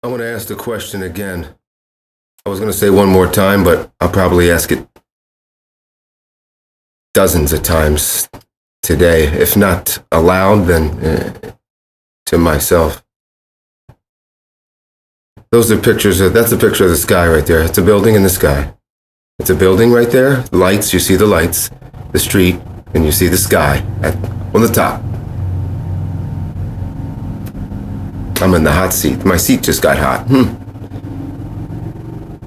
I want to ask the question again. I was going to say one more time, but I'll probably ask it dozens of times today. If not aloud, then to myself. Those are pictures. That's a picture of the sky right there. It's a building in the sky. It's a building right there. Lights, you see the lights, the street, and you see the sky on the top. I'm in the hot seat. My seat just got hot.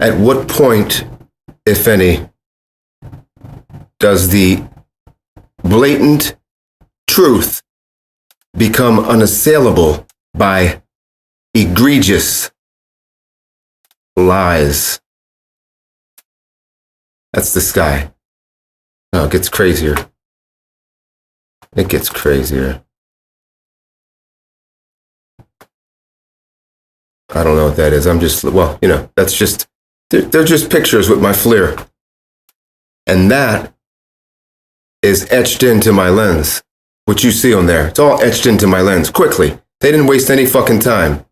At what point, if any, does the blatant truth become unassailable by egregious lies? That's the sky. Oh, it gets crazier. It gets crazier. I don't know what that is. I'm just, well, that's just, they're just pictures with my FLIR. And that is etched into my lens. What you see on there, it's all etched into my lens quickly. They didn't waste any fucking time.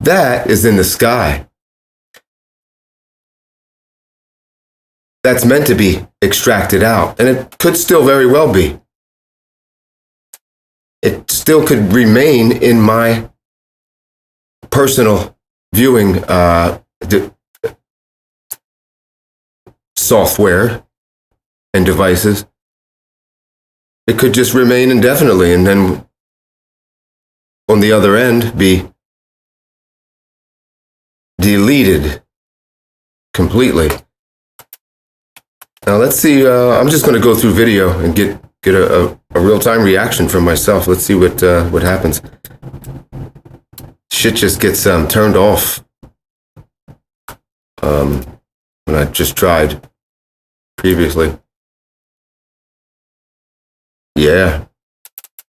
That is in the sky. That's meant to be extracted out. And it could still very well be. It still could remain in my personal viewing software and devices. It could just remain indefinitely and then on the other end be deleted completely. Now let's see, I'm just going to go through video and get a real-time reaction from myself. Let's see what happens. Shit just gets turned off when I just tried previously. Yeah.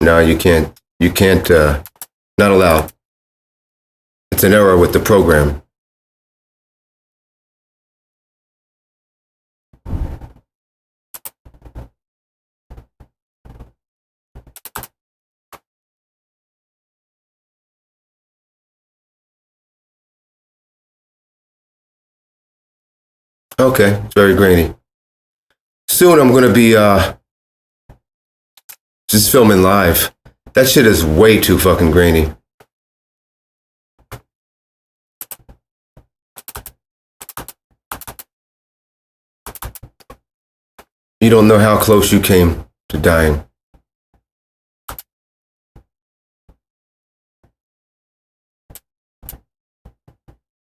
No, you can't, not allowed. It's an error with the program. Okay, it's very grainy. Soon I'm going to be just filming live. That shit is way too fucking grainy. You don't know how close you came to dying.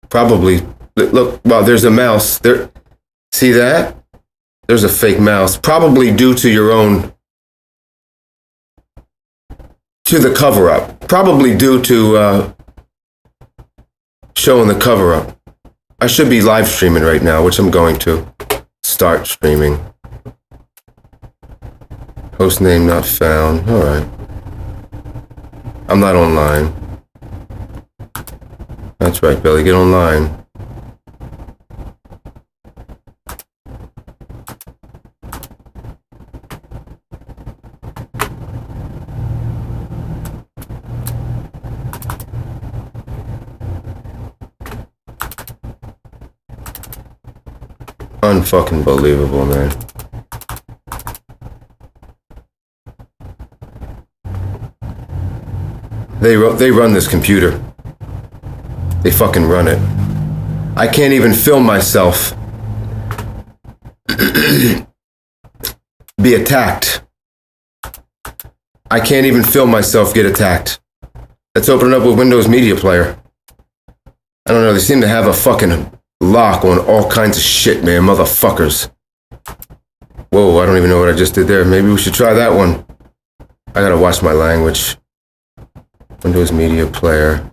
Probably. Look, well, there's a mouse. There. See that? There's a fake mouse. Probably due to your own, to the cover-up. Probably due to showing the cover-up. I should be live streaming right now, which I'm going to start streaming. Host name not found. All right. I'm not online. That's right, Billy. Get online. Unfucking believable, man. They run this computer. They fucking run it. I can't even film myself be attacked. I can't even film myself get attacked. Let's open it up with Windows Media Player. I don't know, they seem to have a fucking lock on all kinds of shit, man, motherfuckers. Whoa, I don't even know what I just did there. Maybe we should try that one. I gotta watch my language. Windows Media Player.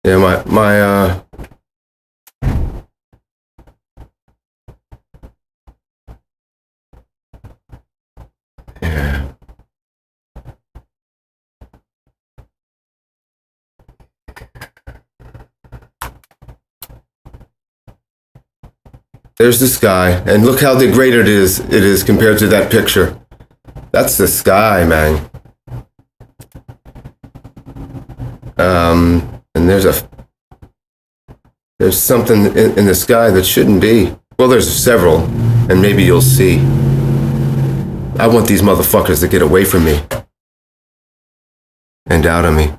Yeah, my yeah. There's the sky, and look how degraded it is compared to that picture. That's the sky, man. And there's something in the sky that shouldn't be. Well, there's several, and maybe you'll see. I want these motherfuckers to get away from me and out of me.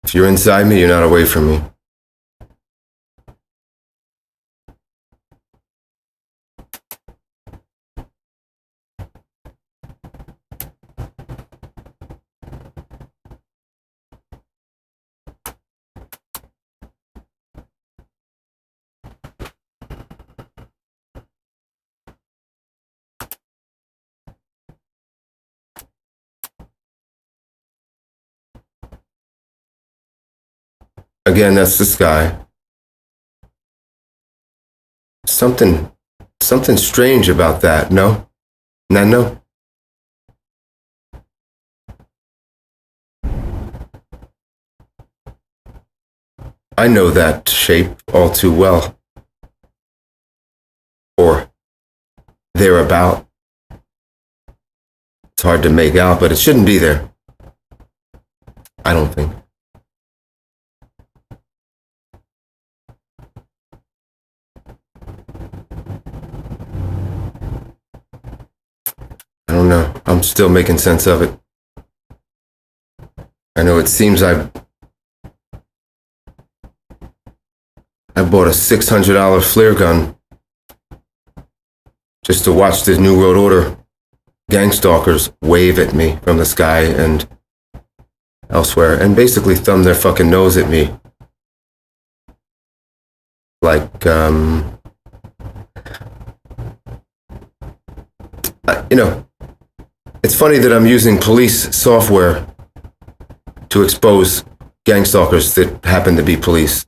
If you're inside me, you're not away from me. Again, that's the sky. Something strange about that, no? Nano? I know that shape all too well. Or thereabout. It's hard to make out, but it shouldn't be there. I don't think. I don't know. I'm still making sense of it. I know it seems I bought a $600 flare gun just to watch the New World Order gangstalkers wave at me from the sky and elsewhere and basically thumb their fucking nose at me. Like, it's funny that I'm using police software to expose gangstalkers that happen to be police.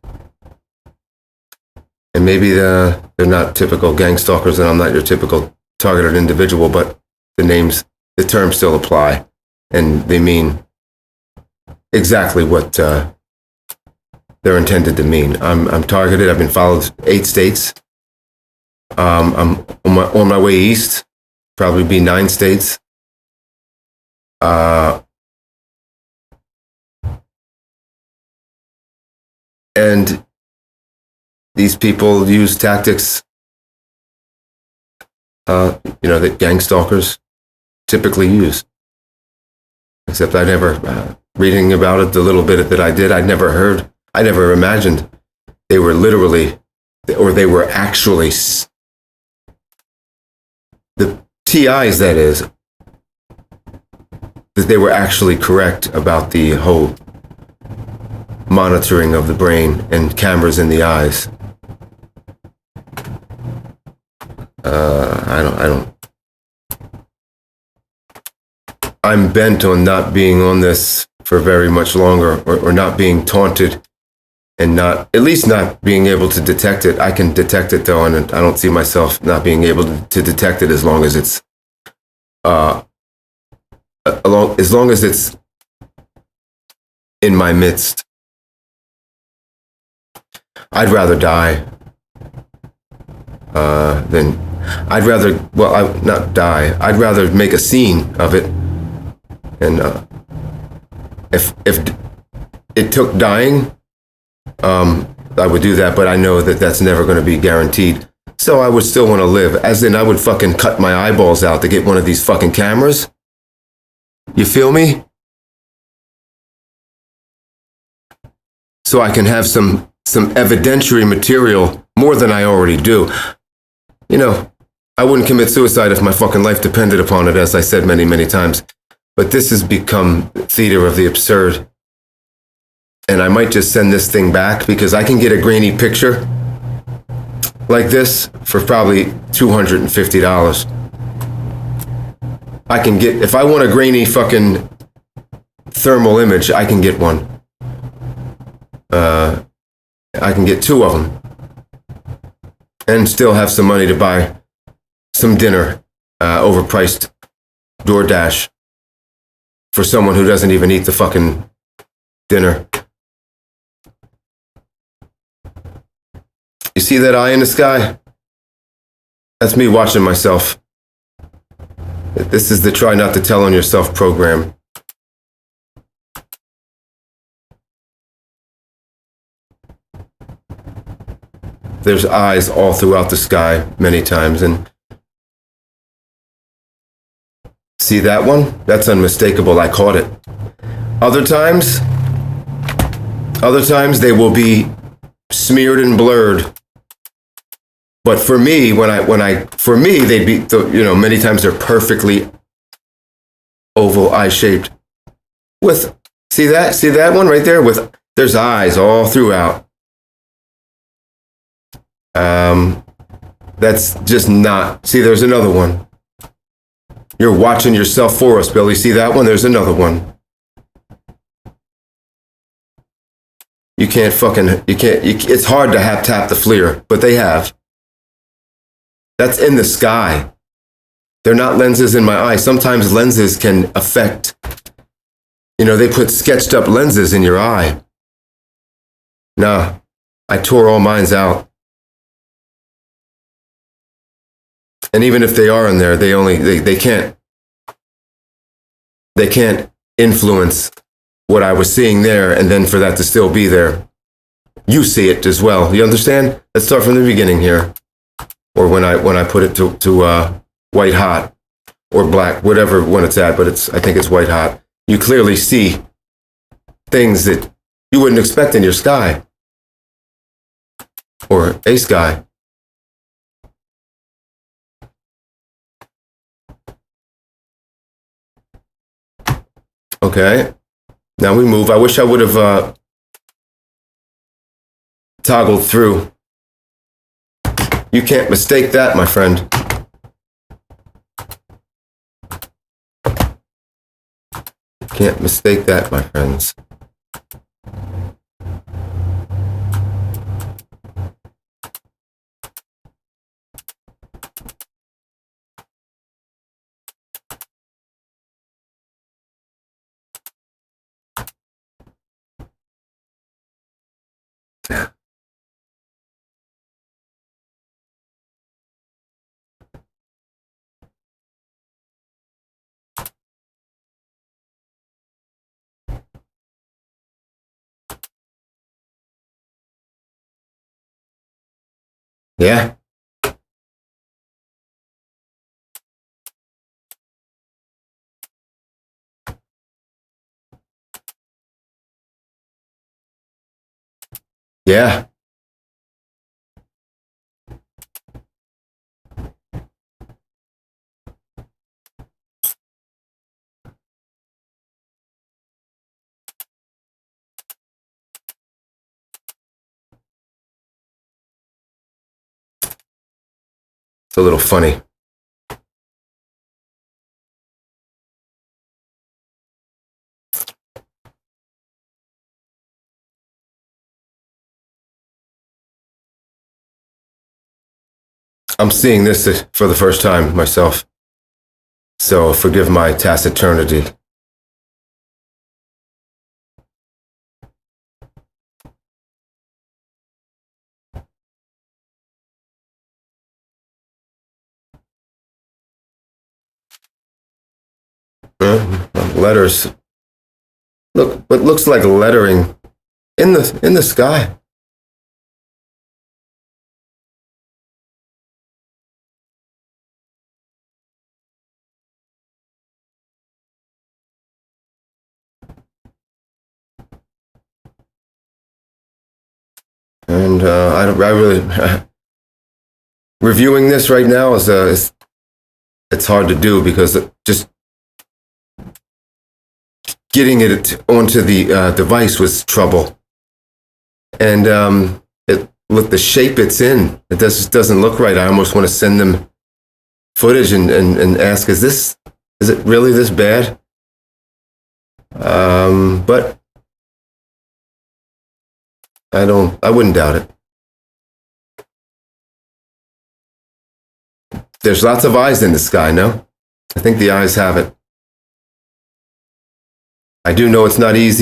And maybe they're not typical gangstalkers and I'm not your typical targeted individual, but the terms still apply. And they mean exactly what they're intended to mean. I'm targeted. I've been followed 8 states. I'm on my way east, probably be 9 states. And these people use tactics, that gangstalkers typically use. Except I never, reading about it, the little bit that I did, I never imagined they were literally, or they were actually, the TIs, that is, that they were actually correct about the whole monitoring of the brain and cameras in the eyes. I'm bent on not being on this for very much longer, or not being taunted, and at least not being able to detect it. I can detect it though, and I don't see myself not being able to detect it as long as it's, as long as it's in my midst. I'd rather die not die. I'd rather make a scene of it. And if it took dying, I would do that, but I know that that's never going to be guaranteed. So I would still want to live, as in I would fucking cut my eyeballs out to get one of these fucking cameras. You feel me? So I can have some evidentiary material, more than I already do. I wouldn't commit suicide if my fucking life depended upon it, as I said many, many times. But this has become theater of the absurd. And I might just send this thing back, because I can get a grainy picture like this for probably $250. I can get, if I want a grainy fucking thermal image, I can get one. I can get 2 of them and still have some money to buy some dinner, overpriced DoorDash for someone who doesn't even eat the fucking dinner. You see that eye in the sky? That's me watching myself. This is the try not to tell on yourself program. There's eyes all throughout the sky many times, and see that one? That's unmistakable. I caught it. Other times they will be smeared and blurred. But for me, for me, they'd be, many times they're perfectly oval, eye-shaped. See that one right there? There's eyes all throughout. That's just not. See, there's another one. You're watching yourself for us, Billy. See that one? There's another one. It's hard to have tap the FLIR, but they have. That's in the sky. They're not lenses in my eye. Sometimes lenses can affect, they put sketched up lenses in your eye. Nah, I tore all mine out. And even if they are in there, they can't influence what I was seeing there, and then for that to still be there. You see it as well. You understand? Let's start from the beginning here. Or when I put it to white hot or black, whatever when it's at, but I think it's white hot. You clearly see things that you wouldn't expect in your sky or a sky. Okay, now we move. I wish I would have toggled through. You can't mistake that, my friend. You can't mistake that, my friends. Yeah. Yeah. It's a little funny. I'm seeing this for the first time myself. So forgive my taciturnity. Letters. Look, what looks like lettering in the sky. And I really reviewing this right now is it's hard to do because just getting it onto the device was trouble. And look, the shape it's in, it just doesn't look right. I almost want to send them footage and ask, is it really this bad? But I wouldn't doubt it. There's lots of eyes in the sky, no? I think the eyes have it. I do know it's not as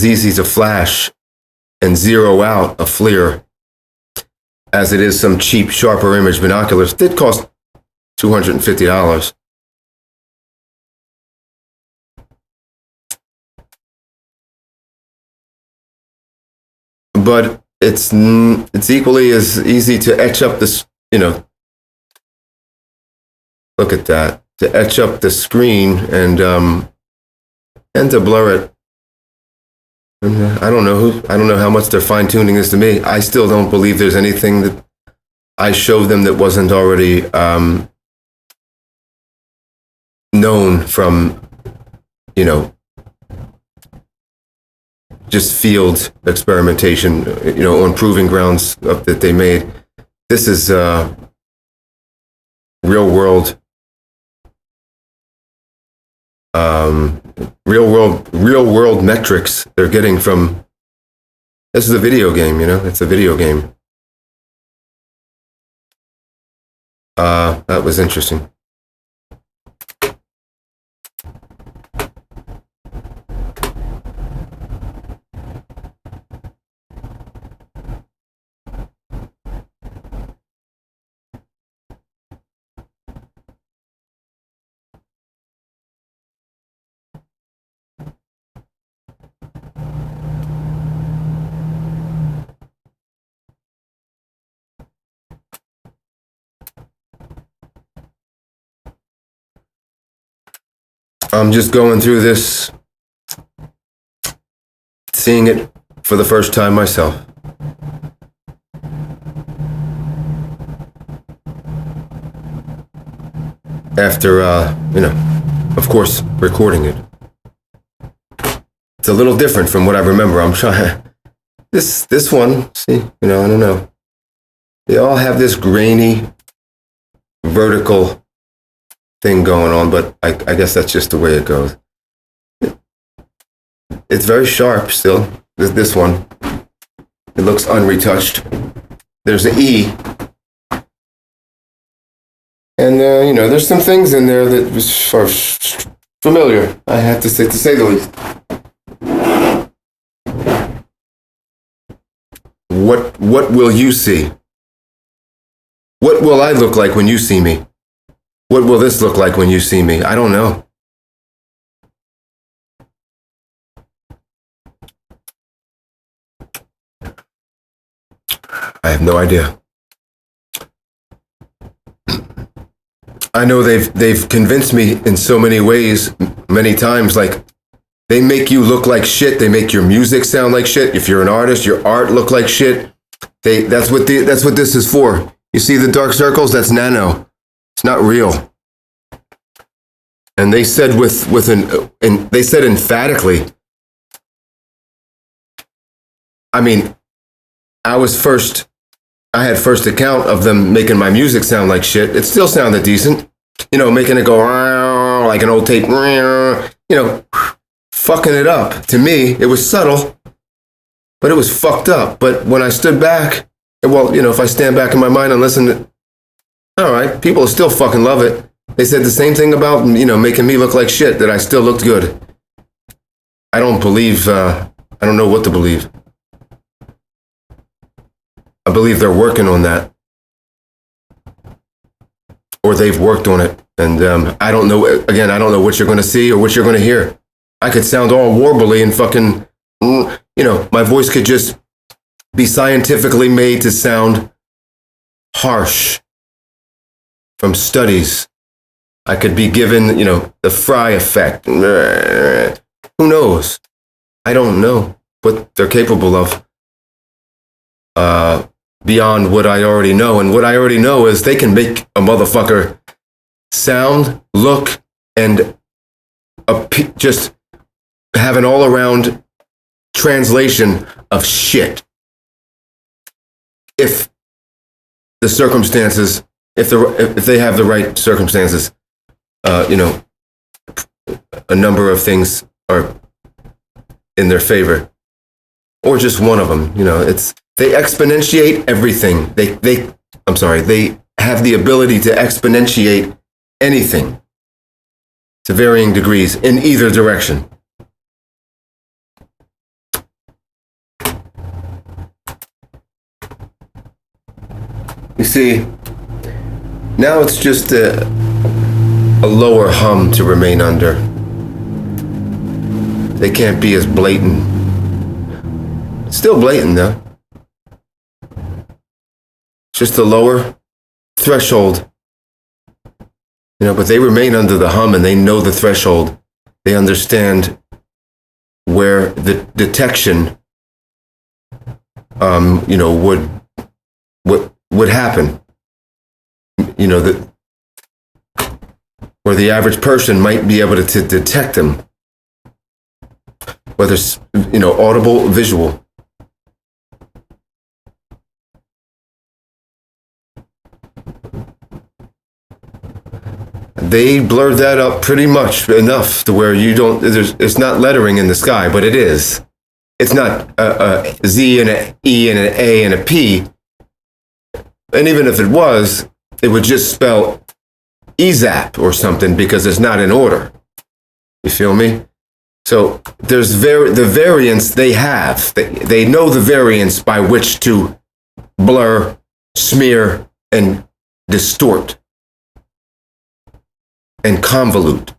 easy to flash and zero out a FLIR as it is some cheap sharper image binoculars. Did cost $250. But it's equally as easy to etch up this, look at that, to etch up the screen and to blur it. I don't know how much they're fine tuning this to me. I still don't believe there's anything that I showed them that wasn't already known from, just field experimentation, on proving grounds that they made. This is real world metrics they're getting from. This is a video game, it's a video game. That was interesting. I'm just going through this, seeing it for the first time myself. After, of course, recording it. It's a little different from what I remember. I'm trying, this one, see, I don't know. They all have this grainy, vertical thing going on, but I guess that's just the way it goes. It's very sharp still. This one, it looks unretouched. There's an E, and there's some things in there that are familiar. I have to say the least. What will you see? What will I look like when you see me? What will this look like when you see me? I don't know. I have no idea. I know they've convinced me in so many ways, many times, like they make you look like shit. They make your music sound like shit. If you're an artist, your art look like shit. That's what this is for. You see the dark circles? That's nano. It's not real. And they said they said emphatically. I mean, I had first account of them making my music sound like shit. It still sounded decent, making it go like an old tape, fucking it up. To me, it was subtle, but it was fucked up. But when I stood back, if I stand back in my mind and listen, all right, people still fucking love it. They said the same thing about, making me look like shit, that I still looked good. I don't know what to believe. I believe they're working on that. Or they've worked on it. And I don't know, again, I don't know what you're going to see or what you're going to hear. I could sound all warbly and fucking, my voice could just be scientifically made to sound harsh from studies. I could be given, the Fry effect. Who knows? I don't know what they're capable of. Beyond what I already know. And what I already know is they can make a motherfucker sound, look, and just have an all-around translation of shit. If the circumstances, if they have the right circumstances, a number of things are in their favor, or just one of them. They exponentiate everything. They have the ability to exponentiate anything to varying degrees in either direction. see, now it's just a lower hum to remain under. They can't be as blatant. Still blatant, though. Just a lower threshold. But they remain under the hum and they know the threshold. They understand where the detection, would happen. Where the average person might be able to detect them. Whether it's, audible, visual. They blurred that up pretty much enough to where it's not lettering in the sky, but it is. It's not a Z and an E and an A and a P. And even if it was, it would just spell EZAP or something because it's not in order. You feel me? So there's the variance they have. They know the variance by which to blur, smear, and distort. And convolute.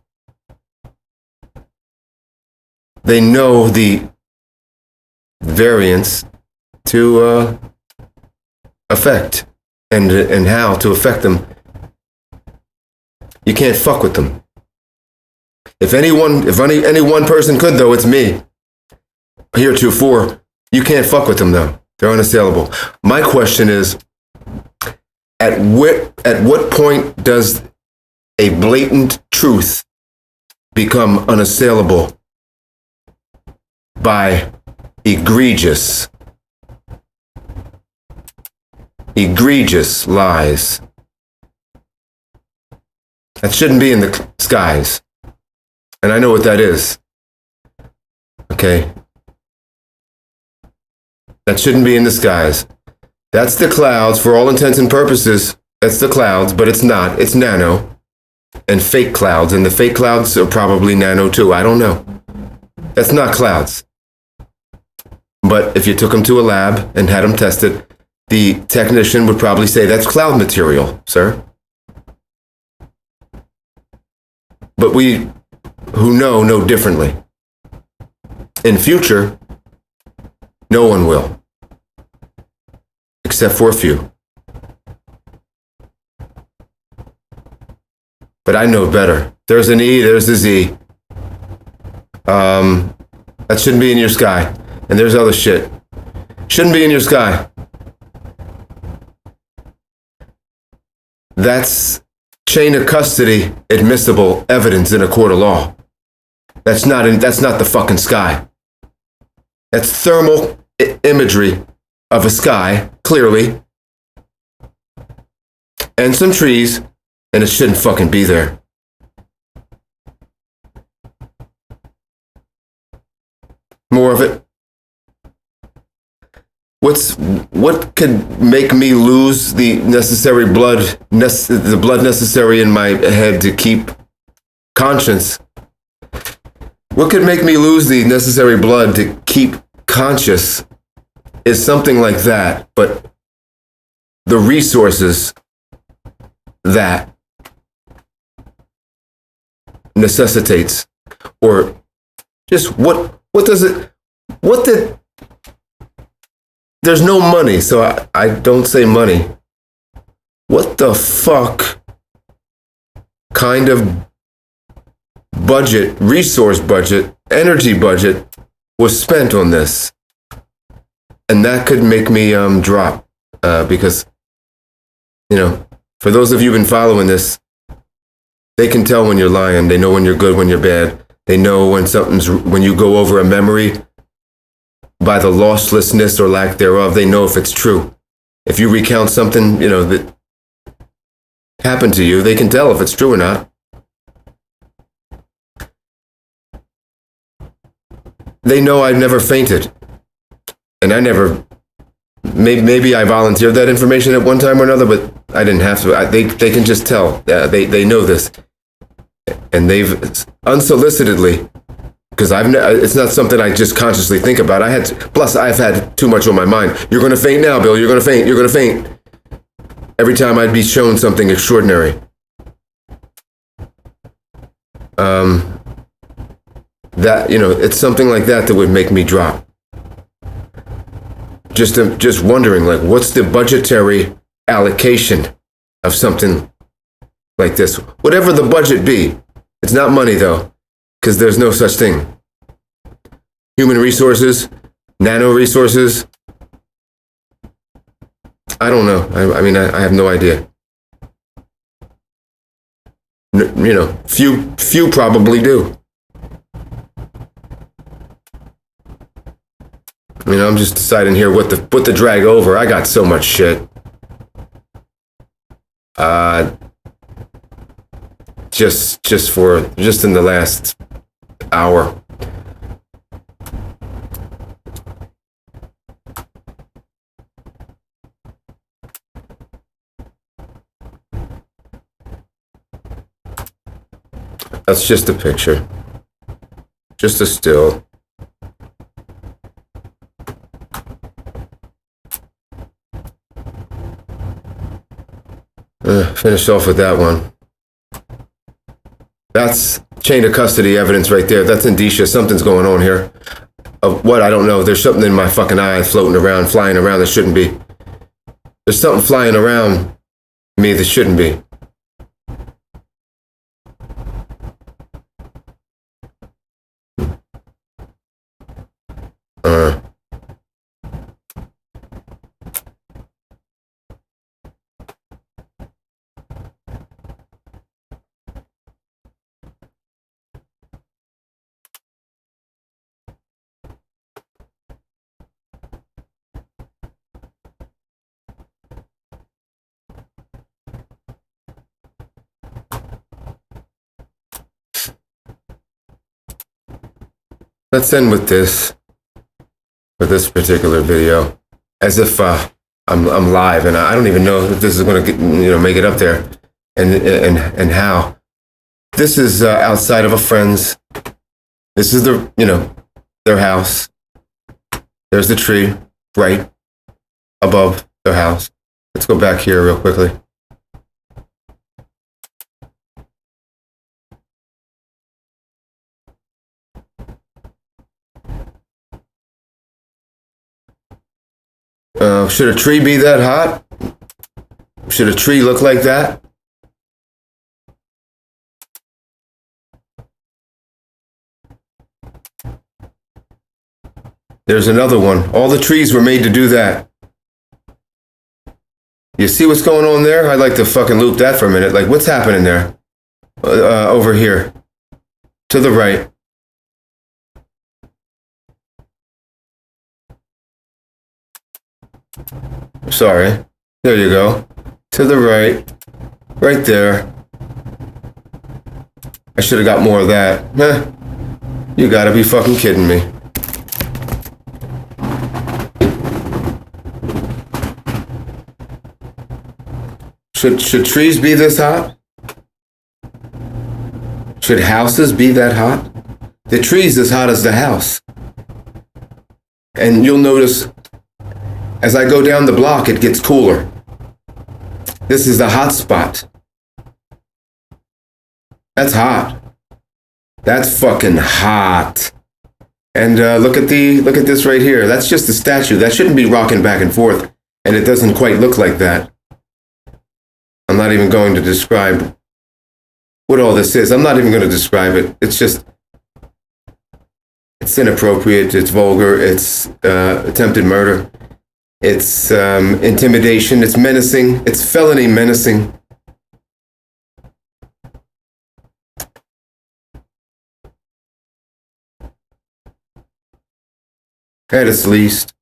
They know the variance to affect and how to affect them. You can't fuck with them. If any one person could, though, it's me. Heretofore, you can't fuck with them, though. They're unassailable. My question is, at what point does a blatant truth become unassailable by egregious lies? That shouldn't be in the skies. And I know what that is. Okay? That shouldn't be in the skies. That's the clouds for all intents and purposes. That's the clouds, but it's not. It's nano. And fake clouds, and the fake clouds are probably nano too. I don't know. That's not clouds. But if you took them to a lab and had them tested, the technician would probably say that's cloud material, sir. But we who know differently. In future, no one will. Except for a few. But I know better. There's an E, there's a Z. That shouldn't be in your sky. And there's other shit. Shouldn't be in your sky. That's chain of custody admissible evidence in a court of law. That's not the fucking sky. That's thermal imagery of a sky, clearly. And some trees. And it shouldn't fucking be there. More of it. What could make me lose the necessary blood necessary in my head to keep conscience? What could make me lose the necessary blood to keep conscious is something like that, but the resources that necessitates, or just there's no money, so I don't say money. What the fuck kind of budget, resource budget, energy budget was spent on this? And that could make me drop, because, for those of you who've been following this, they can tell when you're lying. They know when you're good, when you're bad. They know when you go over a memory by the losslessness or lack thereof. They know if it's true. If you recount something, that happened to you, they can tell if it's true or not. They know I've never fainted. And I never, maybe I volunteered that information at one time or another, but I didn't have to. They can just tell. They know this. And they've unsolicitedly, because it's not something I just consciously think about. Plus I've had too much on my mind. You're going to faint now, Bill. You're going to faint. You're going to faint. every time I'd be shown something extraordinary. That, it's something like that would make me drop. Just wondering, like, what's the budgetary allocation of something like this? Whatever the budget be. It's not money, though, because there's no such thing. Human resources, nano resources. I don't know. I mean, I have no idea. Few probably do. I'm just deciding here what to drag over. I got so much shit. Just in the last hour. That's just a picture. Just a still. Finish off with that one. That's chain of custody evidence right there. That's indicia. Something's going on here. What? I don't know. There's something in my fucking eye floating around, flying around that shouldn't be. There's something flying around me that shouldn't be. Let's end with this for this particular video, as if I'm live and I don't even know if this is going to make it up there, and how. This is outside of a friend's. This is their house. There's the tree right above their house. Let's go back here real quickly. Should a tree be that hot? Should a tree look like that? There's another one. All the trees were made to do that. You see what's going on there? I'd like to fucking loop that for a minute. Like, what's happening there? Over here. To the right. Sorry. There you go. To the right. Right there. I should have got more of that. You gotta be fucking kidding me. Should trees be this hot? Should houses be that hot? The tree's as hot as the house. And you'll notice as I go down the block, it gets cooler. This is the hot spot. That's hot. That's fucking hot. And look at this right here. That's just a statue. That shouldn't be rocking back and forth. And it doesn't quite look like that. I'm not even going to describe what all this is. I'm not even going to describe it. It's inappropriate. It's vulgar. It's attempted murder. It's intimidation. It's menacing. It's felony menacing. At its least.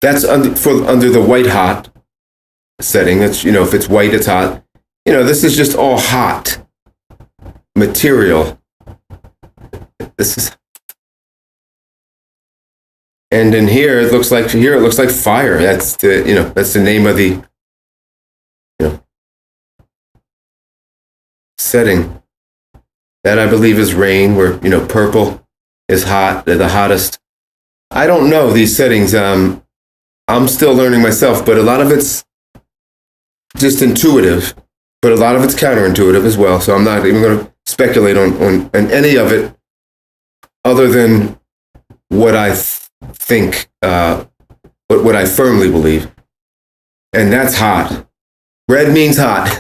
That's under the white hot setting. That's, if it's white, it's hot. This is just all hot material. This is, and in here it looks like fire. That's the name of the setting. That I believe is rain, where, purple is hot, the hottest. I don't know these settings. I'm still learning myself, but a lot of it's just intuitive, but a lot of it's counterintuitive as well. So I'm not even going to speculate on any of it other than what I think, what I firmly believe. And that's hot. Red means hot.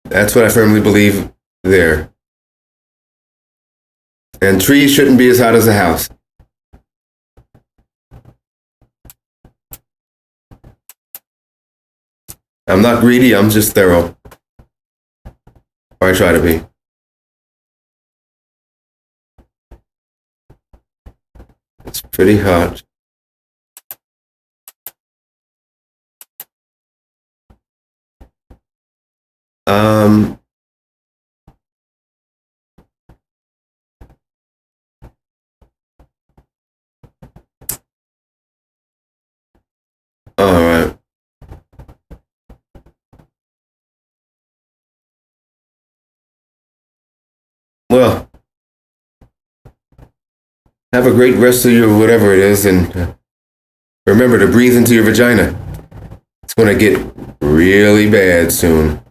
That's what I firmly believe there. And trees shouldn't be as hot as a house. I'm not greedy, I'm just thorough. Or I try to be. It's pretty hot. All right. Well, have a great rest of your whatever it is, and remember to breathe into your vagina. It's going to get really bad soon.